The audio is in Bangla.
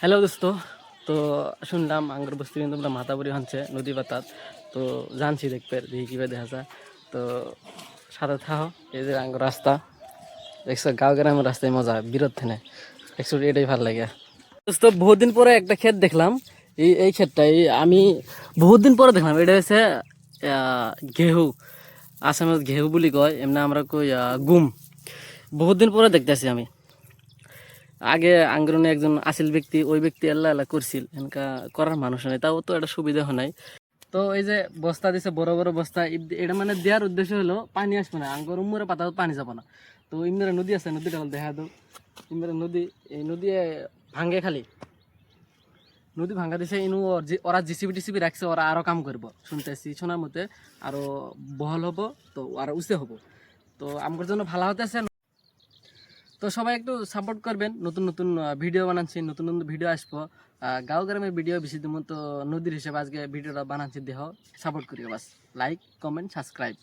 হ্যালো দোস্ত। তো শুনলাম আঙ্গুর বস্তি কিন্তু আমরা মাতাবুরি হানছে নদী পাতাত। তো জানছি দেখবে দেখি কীভাবে দেখা যায়। তো সাথে থাকো। এই যে আঙ্গুর রাস্তা দেখছো, গাঁও গ্রামের রাস্তায় মজা বিরোধ থেনে একচুয়ালি এটাই ভালো লাগে। দোস্ত বহুত দিন পরে একটা ক্ষেত দেখলাম। এই ক্ষেতটাই আমি বহুত দিন পরে দেখলাম। এটা হচ্ছে ঘেহু, আসামে ঘেহু বলি কয়, এমনি আমরা কই গুম। বহুত দিন পরে দেখতেছি আমি। আগে আঙ্গরণে একজন আসিল ব্যক্তি, ওই ব্যক্তি আল্লাহ আল্লাহ করছিল, এনকা করার মানুষ নেই, তাও তো একটা সুবিধা হয় নাই। তো এই যে বস্তা দিছে, বড় বড় বস্তা, এটা মানে দেওয়ার উদ্দেশ্য হলো পানি আসবে না, আঙ্গর উম্মরে পাতা পানি যাবো না। তো ইমরা নদী আছে, নদীটা দেখা দাও। ইমরা নদী, এই নদী ভাঙ্গে খালি নদী ভাঙ্গা দিছে ইনু। ওরা জিসিবি টিসিবি রাখছে, ওরা আরো কাম করবো শুনতেছি, শোনার মতে আরো বহল হবো, তো আরো উঁচে হবো। তো আমার জন্য ভালো হতেছে। তো সবাই একটু সাপোর্ট করবেন। নতুন নতুন ভিডিও বানাচ্ছি, নতুন নতুন ভিডিও আসবো। গাঁও গ্রামের ভিডিও বেশি দিন, তো নদীর হিসেবে আজকে ভিডিওটা বানাচ্ছি, দেহ সাপোর্ট করিও বাস। Like, comment, subscribe.